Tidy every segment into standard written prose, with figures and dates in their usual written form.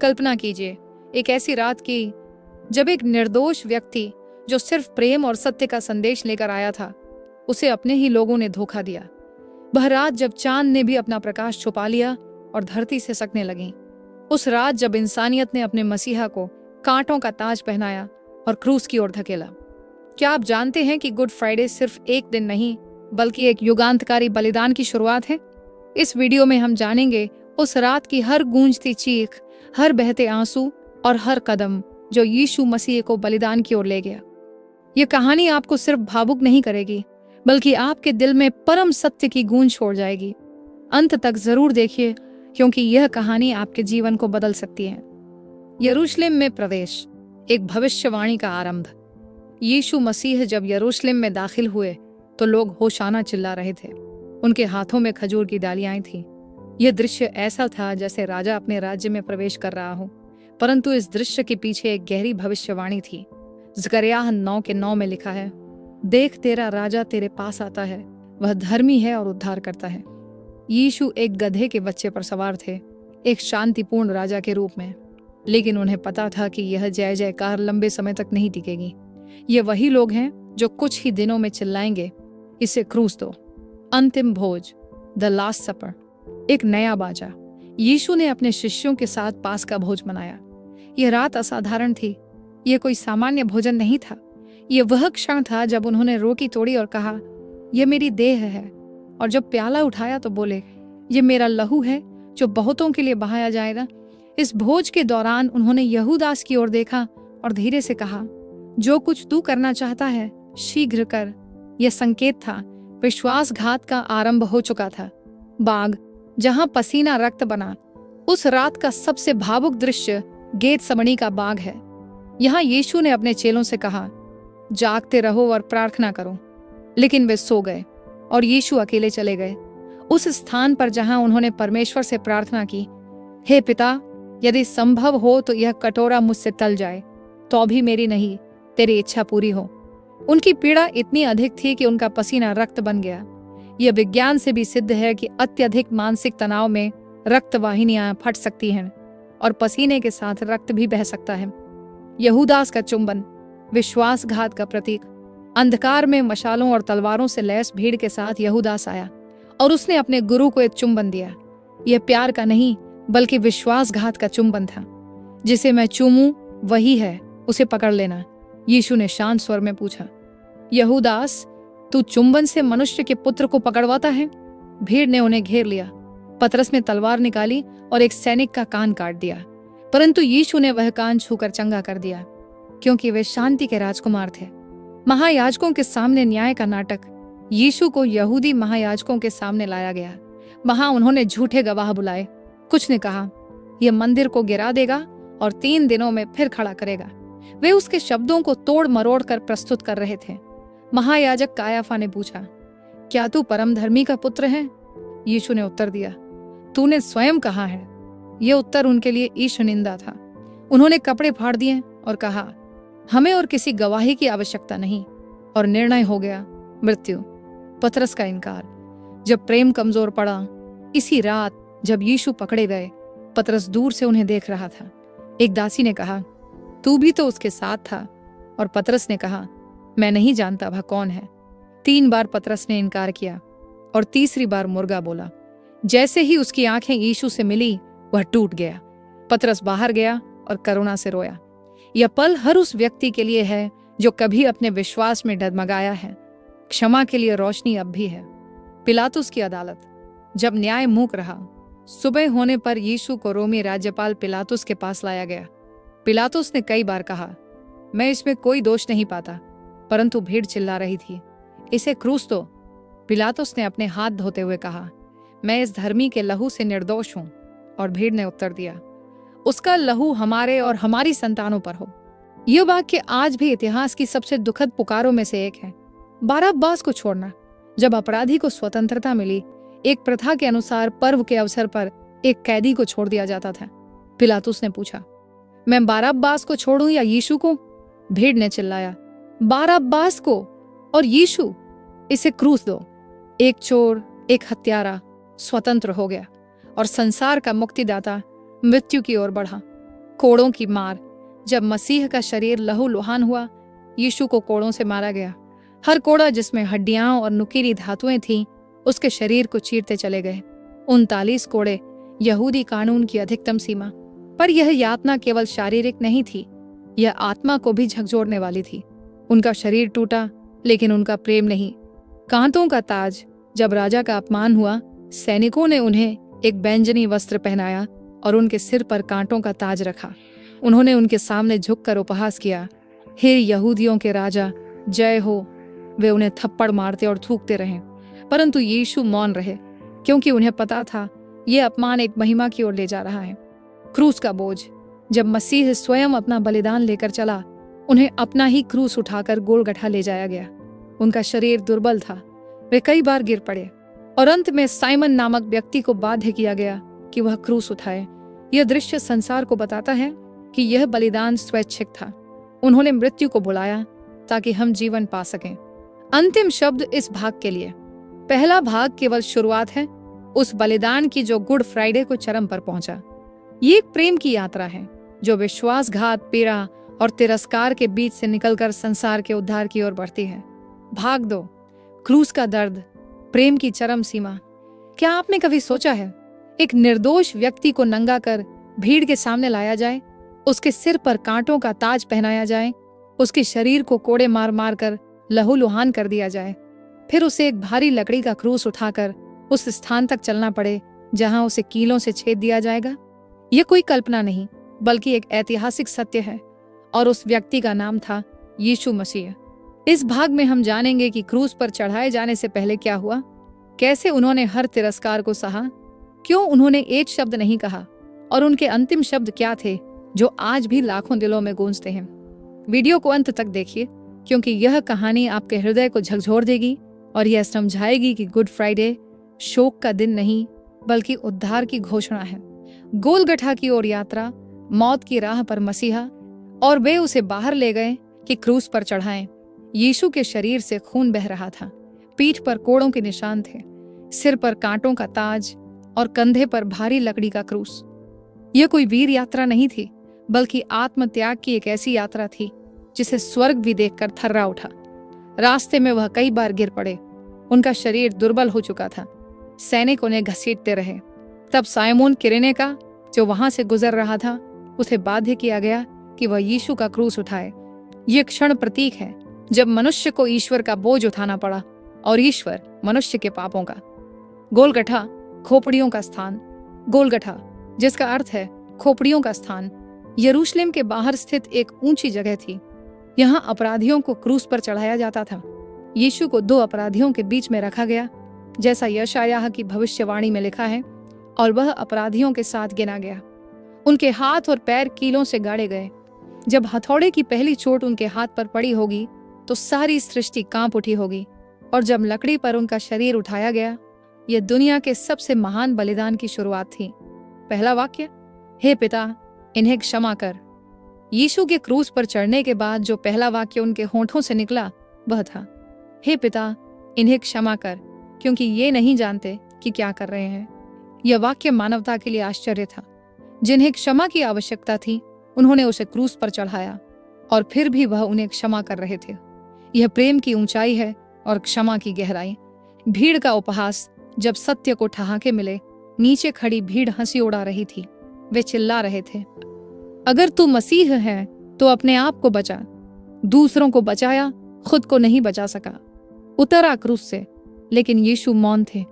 कल्पना कीजिए एक ऐसी रात की जब एक निर्दोष व्यक्ति जो सिर्फ प्रेम और सत्य का संदेश लेकर आया था, उसे अपने ही लोगों ने धोखा दिया। वह रात जब चांद ने भी अपना प्रकाश छुपा लिया और धरती से सकने लगी। उस रात जब इंसानियत ने अपने मसीहा को कांटों का ताज पहनाया और क्रूस की ओर धकेला। क्या आप जानते हैं कि गुड फ्राइडे सिर्फ एक दिन नहीं बल्कि एक युगांतकारी बलिदान की शुरुआत है? इस वीडियो में हम जानेंगे उस रात की हर गूंजती चीख, हर बहते आंसू और हर कदम जो यीशु मसीह को बलिदान की ओर ले गया। यह कहानी आपको सिर्फ भावुक नहीं करेगी बल्कि आपके दिल में परम सत्य की गूंज छोड़ जाएगी। अंत तक जरूर देखिए क्योंकि यह कहानी आपके जीवन को बदल सकती है। यरूशलेम में प्रवेश, एक भविष्यवाणी का आरंभ। यीशु मसीह जब यरूशलेम में दाखिल हुए तो लोग होशाना चिल्ला रहे थे। उनके हाथों में खजूर की डालियां थीं। यह दृश्य ऐसा था जैसे राजा अपने राज्य में प्रवेश कर रहा हो, परंतु इस दृश्य के पीछे एक गहरी भविष्यवाणी थी। ज़करिया 9:9 में लिखा है, देख तेरा राजा तेरे पास आता है, वह धर्मी है और उद्धार करता है। यीशु एक गधे के बच्चे पर सवार थे, एक शांतिपूर्ण राजा के रूप में, लेकिन उन्हें पता था कि यह जय जयकार लंबे समय तक नहीं टिकेगी। ये वही लोग हैं जो कुछ ही दिनों में चिल्लाएंगे, इसे क्रूस दो। अंतिम भोज, द लास्ट सपर, एक नया बाजा। यीशु ने अपने शिष्यों के साथ पास्का भोज मनाया। यह रात असाधारण थी। यह कोई सामान्य भोजन नहीं था। यह वह क्षण था जब उन्होंने रोटी तोड़ी और कहा, यह मेरी देह है। और जब प्याला उठाया तो बोले, यह मेरा लहू है जो बहुतों के लिए बहाया जाएगा। इस भोज के दौरान उन्होंने यहूदास की ओर देखा और धीरे से कहा, जो कुछ तू करना चाहता है शीघ्र कर। यह संकेत था, विश्वासघात का आरंभ हो चुका था। बाग जहां पसीना रक्त बना, उस रात का सबसे भावुक दृश्य गेतसमनी का बाग है। यहाँ यीशु ने अपने चेलों से कहा, जागते रहो और प्रार्थना करो। लेकिन वे सो गए और यीशु अकेले चले गए उस स्थान पर जहां उन्होंने परमेश्वर से प्रार्थना की, हे पिता, यदि संभव हो तो यह कटोरा मुझसे टल जाए, तो भी मेरी नहीं तेरी इच्छा पूरी हो। उनकी पीड़ा इतनी अधिक थी कि उनका पसीना रक्त बन गया। यह विज्ञान से भी सिद्ध है कि अत्यधिक मानसिक तनाव में रक्त वाहिनियां फट सकती हैं और पसीने के साथ रक्त भी बह सकता है। यहूदास का चुंबन, विश्वासघात का प्रतीक। अंधकार में मशालों और तलवारों से लैस भीड़ के साथ यहूदास आया और उसने अपने गुरु को एक चुंबन दिया। यह प्यार का नहीं बल्कि विश्वासघात का चुंबन था। जिसे मैं चूमूं वही है, उसे पकड़ लेना, यीशु ने शांत स्वर में पूछा। यहूदास, तू चुंबन से मनुष्य के पुत्र को पकड़वाता है? भीड़ ने उन्हें घेर लिया। पतरस ने तलवार निकाली और एक सैनिक का कान काट दिया, परंतु यीशु ने वह कान छूकर चंगा कर दिया, क्योंकि वे शांति के राजकुमार थे। महायाजकों के सामने न्याय का नाटक। यीशु को यहूदी महायाजकों के सामने लाया गया। वहां उन्होंने झूठे गवाह बुलाए। कुछ ने कहा, यह मंदिर को गिरा देगा और 3 दिनों में फिर खड़ा करेगा। वे उसके शब्दों को तोड़ मरोड़ कर प्रस्तुत कर रहे थे। महायाजक कायाफा ने पूछा, क्या तू परम धर्मी का पुत्र है? यीशु ने उत्तर दिया, तूने स्वयं कहा है। यह उत्तर उनके लिए ईश निंदा था। उन्होंने कपड़े फाड़ दिए और कहा, हमें और किसी गवाही की आवश्यकता नहीं। और निर्णय हो गया, मृत्यु। पतरस का इनकार। जब प्रेम कमजोर पड़ा, इसी रात जब यीशु पकड़े गए, पतरस दूर से उन्हें देख रहा था। एक दासी ने कहा, तू भी तो उसके साथ था। और पतरस ने कहा, मैं नहीं जानता वह कौन है। 3 बार पतरस ने इनकार किया और तीसरी बार मुर्गा बोला। जैसे ही उसकी आंखें यीशु से मिली, वह टूट गया। पतरस बाहर गया और करुणा से रोया। यह पल हर उस व्यक्ति के लिए है जो कभी अपने विश्वास में डगमगाया है। क्षमा के लिए रोशनी अब भी है। पिलातुस की अदालत। जब न्याय मूक रहा, सुबह होने पर यीशु को रोमी राज्यपाल पिलातुस के पास लाया गया। पिलातुस ने कई बार कहा, मैं इसमें कोई दोष नहीं पाता, परंतु भीड़ चिल्ला रही थी, इसे क्रूस दो। पिलातुस ने अपने हाथ धोते हुए कहा, मैं इस धर्मी के लहू से निर्दोष हूं। और भीड़ ने उत्तर दिया, उसका लहू हमारे और हमारी संतानों पर हो। यह वाक्य आज भी इतिहास की सबसे दुखद पुकारों में से एक है। बरअब्बास को छोड़ना। जब अपराधी को स्वतंत्रता मिली, एक प्रथा के अनुसार पर्व के अवसर पर एक कैदी को छोड़ दिया जाता था। पिलातुस ने पूछा, मैं बरअब्बास को छोड़ूं या यीशु को? भीड़ ने चिल्लाया, बरअब्बास को और यीशु, इसे क्रूस दो। एक चोर, एक हत्यारा स्वतंत्र हो गया और संसार का मुक्तिदाता मृत्यु की ओर बढ़ा। कोड़ों की मार। जब मसीह का शरीर लहूलुहान हुआ, यीशु को कोड़ों से मारा गया। हर कोड़ा जिसमें हड्डियां और नुकीली धातुएं थीं, उसके शरीर को चीरते चले गए। 39 कोड़े, यहूदी कानून की अधिकतम सीमा। पर यह यातना केवल शारीरिक नहीं थी, यह आत्मा को भी झकझोरने वाली थी। उनका शरीर टूटा, लेकिन उनका प्रेम नहीं। कांटों का ताज। जब राजा का अपमान हुआ, सैनिकों ने उन्हें एक बैंजनी वस्त्र पहनाया और उनके सिर पर कांटों का ताज रखा। उन्होंने उनके सामने झुककर उपहास किया, हे यहूदियों के राजा, जय हो। वे उन्हें थप्पड़ मारते और थूकते रहे, परंतु यीशु मौन रहे, क्योंकि उन्हें पता था यह अपमान एक महिमा की ओर ले जा रहा है। क्रूस का बोझ। जब मसीह स्वयं अपना बलिदान लेकर चला, उन्हें अपना ही क्रूस उठाकर गोलगठा ले जाया गया। उनका शरीर दुर्बल था, वे कई बार गिर पड़े और अंत में साइमन नामक व्यक्ति को बाध्य किया गया कि वह क्रूस उठाए। यह दृश्य संसार को बताता है कि यह बलिदान स्वैच्छिक था। उन्होंने मृत्यु को बुलाया ताकि हम जीवन पा सकें। अंतिम शब्द इस भाग के लिए। पहला भाग केवल शुरुआत है उस बलिदान की जो गुड फ्राइडे को चरम पर पहुंचा। ये एक प्रेम की यात्रा है जो विश्वासघात, पीड़ा और तिरस्कार के बीच से निकलकर संसार के उद्धार की ओर बढ़ती है। भाग 2, क्रूस का दर्द, प्रेम की चरम सीमा। क्या आपने कभी सोचा है एक निर्दोष व्यक्ति को नंगा कर भीड़ के सामने लाया जाए, उसके सिर पर कांटों का ताज पहनाया जाए, उसके शरीर को कोड़े मार मार कर लहूलुहान कर दिया जाए, फिर उसे एक भारी लकड़ी का क्रूस उठाकर उस स्थान तक चलना पड़े जहां उसे कीलों से छेद दिया जाएगा? यह कोई कल्पना नहीं, बल्कि एक ऐतिहासिक सत्य है, और उस व्यक्ति का नाम था यीशु मसीह। इस भाग में हम जानेंगे कि क्रूस पर चढ़ाए जाने से पहले क्या हुआ, कैसे उन्होंने हर तिरस्कार को सहा, क्यों उन्होंने एक शब्द नहीं कहा, और उनके अंतिम शब्द क्या थे जो आज भी लाखों दिलों में गूंजते हैं। वीडियो को अंत तक देखिए, क्योंकि यह कहानी आपके हृदय को झकझोर देगी और यह समझाएगी कि गुड फ्राइडे शोक का दिन नहीं, बल्कि उद्धार की घोषणा है। गोलगठा की ओर यात्रा, मौत की राह पर मसीहा, और वे उसे बाहर ले गए कि क्रूस पर चढ़ाएं। यीशु के शरीर से खून बह रहा था, पीठ पर कोड़ों के निशान थे, सिर पर कांटों का ताज और कंधे पर भारी लकड़ी का क्रूस। यह कोई वीर यात्रा नहीं थी, बल्कि आत्मत्याग की एक ऐसी यात्रा थी जिसे स्वर्ग भी देखकर थर्रा उठा। रास्ते में वह कई बार गिर पड़े, उनका शरीर दुर्बल हो चुका था। सैनिक उन्हें घसीटते रहे। तब साइमोन किरेने का, जो वहां से गुजर रहा था, उसे बाध्य किया गया कि वह यीशु का क्रूस उठाए। यह क्षण प्रतीक है जब मनुष्य को ईश्वर का बोझ उठाना पड़ा और ईश्वर मनुष्य के पापों का। गोलगठा, खोपड़ियों का स्थान। गोलगठा, जिसका अर्थ है खोपड़ियों का स्थान, यरूशलेम के बाहर स्थित एक ऊंची जगह थी। यहाँ अपराधियों को क्रूस पर चढ़ाया जाता था। यीशु को 2 अपराधियों के बीच में रखा गया, जैसा यशायाह की भविष्यवाणी में लिखा है, और वह अपराधियों के साथ गिना गया। उनके हाथ और पैर कीलों से गाड़े गए। जब हथौड़े की पहली चोट उनके हाथ पर पड़ी होगी तो सारी सृष्टि कांप उठी होगी, और जब लकड़ी पर उनका शरीर उठाया गया, यह दुनिया के सबसे महान बलिदान की शुरुआत थी। पहला वाक्य, हे पिता, इन्हें क्षमा कर। यीशु के क्रूस पर चढ़ने के बाद जो पहला वाक्य उनके होठों से निकला वह था, हे पिता, इन्हें क्षमा कर, क्योंकि ये नहीं जानते कि क्या कर रहे हैं। यह वाक्य मानवता के लिए आश्चर्य था। जिन्हें क्षमा की आवश्यकता थी, उन्होंने उसे क्रूस पर चढ़ाया, और फिर भी वह उन्हें क्षमा कर रहे थे। यह प्रेम की ऊंचाई है और क्षमा की गहराई। भीड़ का उपहास। जब सत्य को ठहाके मिले, नीचे खड़ी भीड़ हंसी उड़ा रही थी। वे चिल्ला रहे थे, अगर तू मसीह है तो अपने आप को बचा। दूसरों को बचाया, खुद को नहीं बचा सका। उतरा क्रूस से, लेकिन यीशु मौन थे,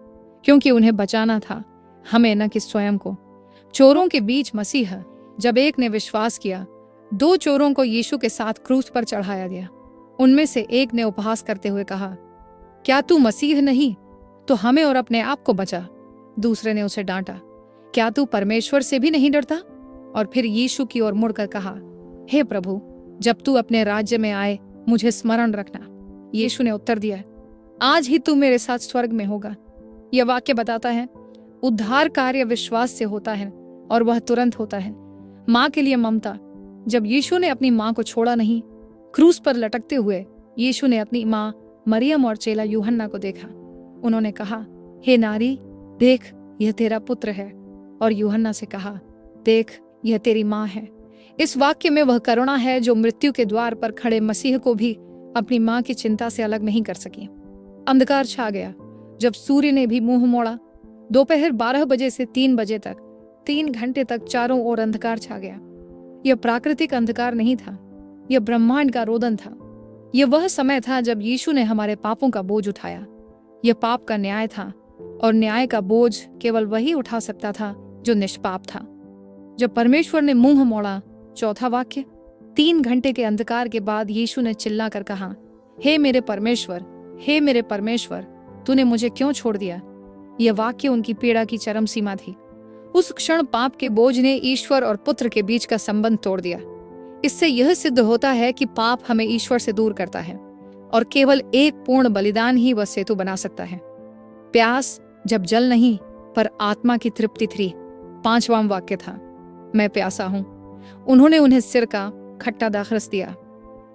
क्योंकि उन्हें बचाना था, हमें न कि स्वयं को। चोरों के बीच मसीह। जब एक ने विश्वास किया, 2 चोरों को यीशु के साथ क्रूस पर चढ़ाया गया। उनमें से एक ने उपहास करते हुए कहा, क्या तू मसीह नहीं तो हमें और अपने आप को बचा। दूसरे ने उसे डांटा, क्या तू परमेश्वर से भी नहीं डरता? और फिर यीशु की ओर मुड़कर कहा, हे प्रभु, जब तू अपने राज्य में आए मुझे स्मरण रखना। यीशु ने उत्तर दिया, आज ही तू मेरे साथ स्वर्ग में होगा। यह वाक्य बताता है उद्धार कार्य विश्वास से होता है, और वह तुरंत होता है। माँ के लिए ममता। जब यीशु ने अपनी माँ को छोड़ा नहीं, क्रूस पर लटकते हुए यीशु ने अपनी माँ मरियम और चेला यूहन्ना को देखा। उन्होंने कहा, हे नारी, देख, यह तेरा पुत्र है। और यूहन्ना से कहा, देख, यह तेरी माँ है। इस वाक्य में वह करुणा है जो मृत्यु के द्वार पर खड़े मसीह को भी अपनी मां की चिंता से अलग नहीं कर सकी। अंधकार छा गया जब सूर्य ने भी मुंह मोड़ा। दोपहर 12 बजे से 3 बजे तक 3 घंटे तक चारों ओर अंधकार छा गया। यह प्राकृतिक अंधकार नहीं था, यह ब्रह्मांड का रोदन था। यह वह समय था जब यीशु ने हमारे पापों का बोझ उठाया। यह पाप का न्याय था, और न्याय का बोझ केवल वही उठा सकता था जो निष्पाप था। जब परमेश्वर ने मुंह मोड़ा, चौथा वाक्य, 3 घंटे के अंधकार के बाद यीशु ने चिल्ला कर कहा, हे मेरे परमेश्वर, हे मेरे परमेश्वर, तूने मुझे क्यों छोड़ दिया। यह वाक्य उनकी पीड़ा की चरम सीमा थी। उस क्षण पाप के बोझ ने ईश्वर और पुत्र के बीच का संबंध तोड़ दिया। इससे यह सिद्ध होता है कि पाप हमें ईश्वर से दूर करता है, और केवल एक पूर्ण बलिदान ही वह सेतु बना सकता है। प्यास जब जल नहीं पर आत्मा की तृप्ति थी। 5वां वाक्य था, मैं प्यासा हूं। उन्होंने उन्हें सिर का खट्टा दाखरस दिया।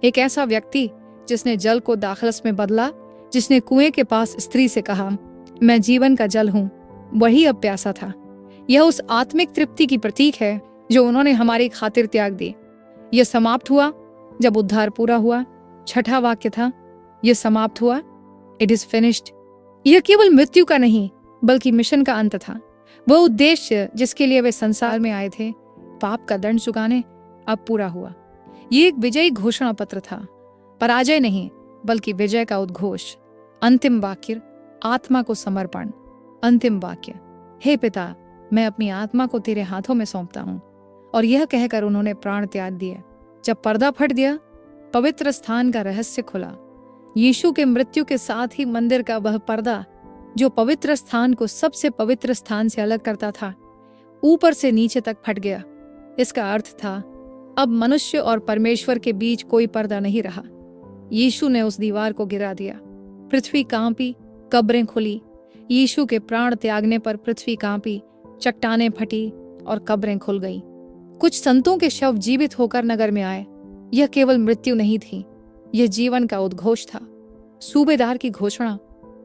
एक ऐसा व्यक्ति जिसने जल को दाखरस में बदला, जिसने कुएं के पास स्त्री से कहा, मैं जीवन का जल हूं, वही अब प्यासा था। यह उस आत्मिक तृप्ति की प्रतीक है जो उन्होंने हमारी खातिर त्याग दी। यह समाप्त हुआ जब उद्धार पूरा हुआ। 6वां वाक्य था, यह समाप्त हुआ, इट इज फिनिश्ड। यह केवल मृत्यु का नहीं बल्कि मिशन का अंत था। वह उद्देश्य जिसके लिए वे संसार में आए थे, पाप का दंड चुकाने, अब पूरा हुआ। यह एक विजयी घोषणा पत्र था, पराजय नहीं बल्कि विजय का उद्घोष। अंतिम वाक्य, आत्मा को समर्पण। अंतिम वाक्य, हे पिता, मैं अपनी आत्मा को तेरे हाथों में सौंपता हूं। और यह कहकर उन्होंने प्राण त्याग दिए। जब पर्दा फट गया, पवित्र स्थान का रहस्य खुला। यीशु के मृत्यु के साथ ही मंदिर का वह पर्दा जो पवित्र स्थान को सबसे पवित्र स्थान से अलग करता था, ऊपर से नीचे तक फट गया। इसका अर्थ था, अब मनुष्य और परमेश्वर के बीच कोई पर्दा नहीं रहा। यीशु ने उस दीवार को गिरा दिया। पृथ्वी कांपी, कब्रें खुली। यीशु के प्राण त्यागने पर पृथ्वी कांपी, चट्टानें फटी और कब्रें खुल गईं। कुछ संतों के शव जीवित होकर नगर में आए। यह केवल मृत्यु नहीं थी, यह जीवन का उद्घोष था। सूबेदार की घोषणा।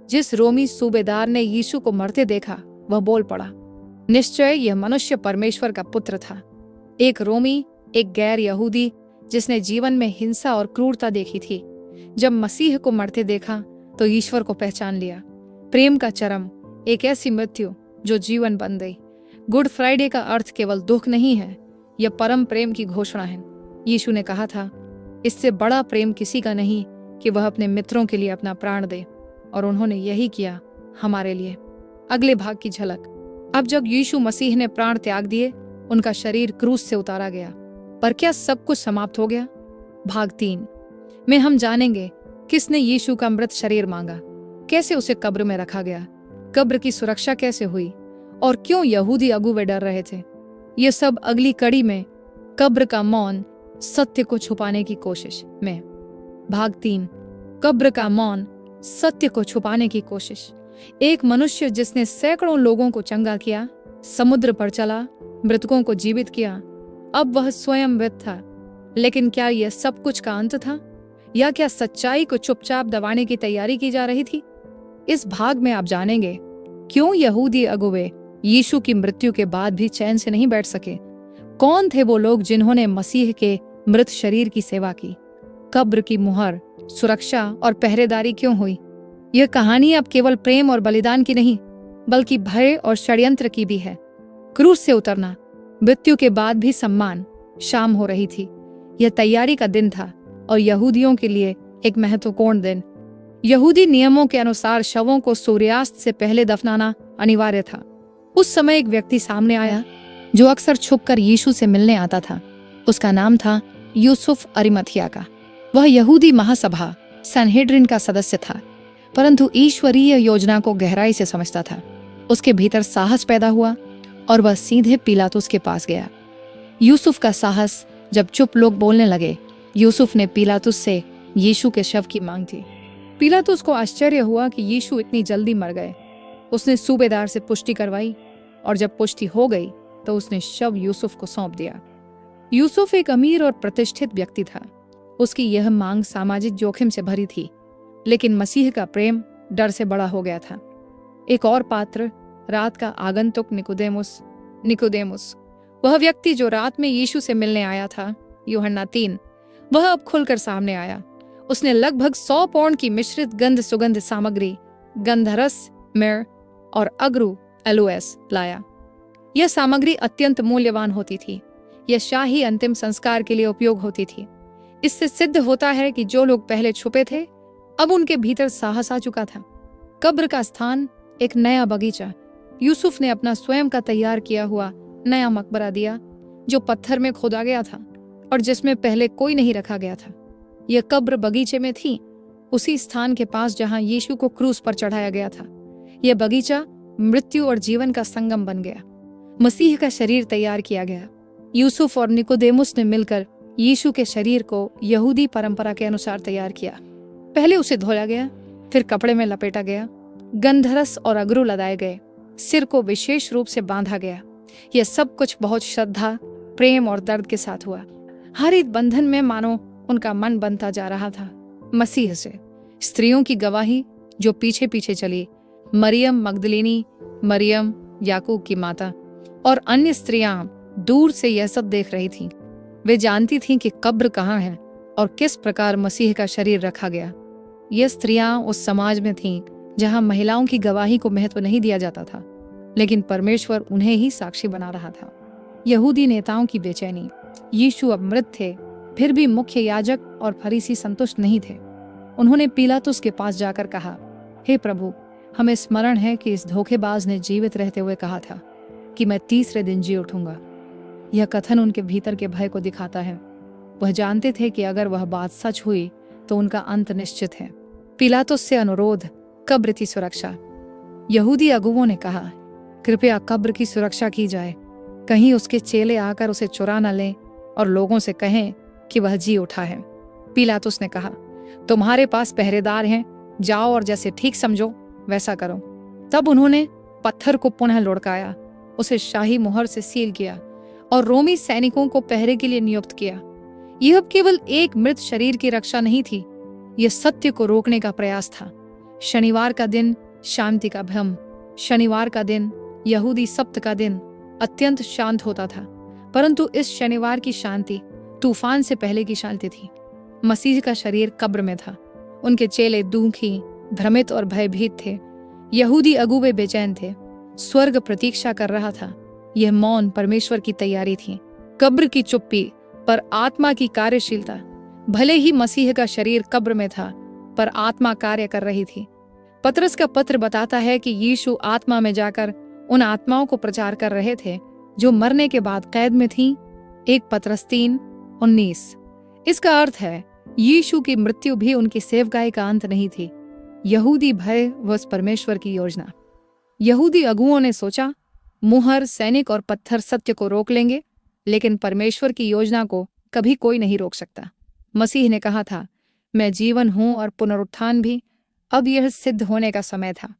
जिस रोमी सूबेदार ने यीशु को मरते देखा, वह बोल पड़ा, निश्चय यह मनुष्य परमेश्वर का पुत्र था। एक रोमी, एक गैर यहूदी जिसने जीवन में हिंसा और क्रूरता देखी थी, जब मसीह को मरते देखा तो ईश्वर को पहचान लिया। प्रेम का चरम, एक ऐसी मृत्यु जो जीवन बन गई। गुड फ्राइडे का अर्थ केवल दुख नहीं है, यह परम प्रेम की घोषणा है। यीशु ने कहा था, इससे बड़ा प्रेम किसी का नहीं कि वह अपने मित्रों के लिए अपना प्राण दे, और उन्होंने यही किया हमारे लिए। अगले भाग की झलक। अब जब यीशु मसीह ने प्राण त्याग दिए, उनका शरीर क्रूस से उतारा गया। पर क्या सब कुछ समाप्त हो गया? भाग 3 में हम जानेंगे किसने यीशु का मृत शरीर मांगा, कैसे उसे कब्र में रखा गया, कब्र की सुरक्षा कैसे हुई, और क्यों यहूदी अगुवे डर रहे थे। ये सब अगली कड़ी में कब्र का मौन, सत्य को छुपाने की कोशिश में। भाग 3, कब्र का मौन, सत्य को छुपाने की कोशिश। एक मनुष्य जिसने सैकड़ों लोगों को चंगा किया, समुद्र पर चला, मृतकों को जीवित किया, अब वह स्वयं मृत था। लेकिन क्या यह सब कुछ का अंत था, या क्या सच्चाई को चुपचाप दबाने की तैयारी की जा रही थी? इस भाग में आप जानेंगे क्यों यहूदी अगुवे यीशु की मृत्यु के बाद भी चैन से नहीं बैठ सके। कौन थे वो लोग जिन्होंने मसीह के मृत शरीर की सेवा की? कब्र की मुहर, सुरक्षा और पहरेदारी क्यों हुई? यह कहानी अब केवल प्रेम और बलिदान की नहीं, बल्कि भय और षड्यंत्र की भी है। क्रूस से उतरना, मृत्यु के बाद भी सम्मान। शाम हो रही थी। यह तैयारी का दिन था, और यहूदियों के लिए एक महत्वपूर्ण दिन। यहूदी नियमों के अनुसार शवों को सूर्यास्त से पहले दफनाना अनिवार्य था। उस समय एक व्यक्ति सामने आया जो अक्सर छुपकर यीशु से मिलने आता था। उसका नाम था यूसुफ अरिमथिया का। वह यहूदी महासभा सनहेड्रिन का सदस्य था, परंतु ईश्वरीय योजना को गहराई से समझता था। उसके भीतर साहस पैदा हुआ और वह सीधे पिलातुस के पास गया। यूसुफ का साहस जब चुप लोग बोलने लगे, यूसुफ ने पिलातुस से यीशु के शव की मांग की। पिलातुस को आश्चर्य हुआ कि यीशु इतनी जल्दी मर गए। उसने सूबेदार से पुष्टि करवाई, और जब पुष्टि हो गई तो उसने शव यूसुफ को सौंप दिया। यूसुफ एक अमीर और प्रतिष्ठित व्यक्ति था। उसकी यह मांग सामाजिक जोखिम से भरी थी, लेकिन मसीह का प्रेम डर से बड़ा हो गया था। एक और पात्र, रात का आगंतुक निकोदेमुस, वह व्यक्ति जो रात में यीशु से मिलने आया था, यूहन्ना 3, वह अब खुलकर सामने आया। उसने लगभग 100 पौंड की मिश्रित गंध सुगंध सामग्री, गंधरस, मिर और अगरू एलोएस लाया। यह सामग्री अत्यंत मूल्यवान होती थी। यह शाही अंतिम संस्कार के लिए उपयोग होती थी। इससे सिद्ध होता है कि जो लोग पहले छुपे थे, अब उनके भीतर साहस आ चुका था। कब्र का स्थान एक नया बगीचा। यूसुफ ने अपना स्वयं का तैयार किया हुआ नया मकबरा दिया, जो पत्थर में खोदा गया था और जिसमें पहले कोई नहीं रखा गया था। यह कब्र बगीचे में थी, उसी स्थान के पास जहां यीशु को क्रूस पर चढ़ाया गया था। यह बगीचा मृत्यु और जीवन का संगम बन गया। मसीह का शरीर तैयार किया गया। यूसुफ और निकोदेमुस ने मिलकर यीशु के शरीर को यहूदी परंपरा के अनुसार तैयार किया। पहले उसे धोया गया, फिर कपड़े में लपेटा गया, गंधरस और अगरू लगाए गए, सिर को विशेष रूप से बांधा गया। यह सब कुछ बहुत श्रद्धा, प्रेम और दर्द के साथ हुआ। हर एक बंधन में मानो उनका मन बनता जा रहा था मसीह से। स्त्रियों की गवाही जो पीछे पीछे चली, मरियम मगदलीनी, मरियम याकूब की माता और अन्य स्त्रियां दूर से यह सब देख रही थीं। वे जानती थीं कि कब्र कहाँ है और किस प्रकार मसीह का शरीर रखा गया। ये स्त्रियां उस समाज में थीं जहां महिलाओं की गवाही को महत्व नहीं दिया जाता था, लेकिन परमेश्वर उन्हें ही साक्षी बना रहा था। यहूदी नेताओं की बेचैनी। यीशु अब मृत थे, फिर भी मुख्य याजक और फरीसी संतुष्ट नहीं थे। उन्होंने पिलातुस के पास जाकर कहा, हे प्रभु, हमें स्मरण है कि इस धोखेबाज ने जीवित रहते हुए कहा था कि मैं 3रे दिन जी उठूंगा। यह कथन उनके भीतर के भय को दिखाता है। वह जानते थे कि अगर वह बात सच हुई तो उनका अंत निश्चित है। पिलातुस से अनुरोध, कब्र की सुरक्षा। यहूदी अगुवों ने कहा, कृपया कब्र की सुरक्षा की जाए, कहीं उसके चेले आकर उसे चुरा न लें और लोगों से कहें कि वह जी उठा है। पिलातुस ने कहा, तुम्हारे पास पहरेदार हैं, जाओ और जैसे ठीक समझो वैसा करो। तब उन्होंने पत्थर को पुनः लुढ़काया, उसे शाही मुहर से सील किया और रोमी सैनिकों को पहरे के लिए नियुक्त किया। यह अब केवल एक मृत शरीर की रक्षा नहीं थी, यह सत्य को रोकने का प्रयास था। शनिवार का दिन शांति का भ्रम। शनिवार का दिन, यहूदी सप्त का दिन, अत्यंत शांत होता था, परंतु इस शनिवार की शांति तूफान से पहले की शांति थी। मसीह का शरीर कब्र में था। उनके चेले दुखी, भ्रमित और भयभीत थे। यहूदी अगुवे बेचैन थे। स्वर्ग प्रतीक्षा कर रहा था। यह मौन परमेश्वर की तैयारी थी। कब्र की चुप्पी पर आत्मा की कार्यशीलता। भले ही मसीह का शरीर कब्र में था, पर आत्मा कार्य कर रही थी। पतरस का पत्र बताता है कि यीशु आत्मा में जाकर उन आत्माओं को प्रचार कर रहे थे जो मरने के बाद कैद में थीं। 1 पतरस 3:19। इसका अर्थ है यीशु की मृत्यु भी उनकी सेवकाई का अंत नहीं थी। यहूदी भय व परमेश्वर की योजना। यहूदी अगुओं ने सोचा, मुहर, सैनिक और पत्थर सत्य को रोक लेंगे, लेकिन परमेश्वर की योजना को कभी कोई नहीं रोक सकता। मसीह ने कहा था, मैं जीवन हूं और पुनरुत्थान भी। अब यह सिद्ध होने का समय था।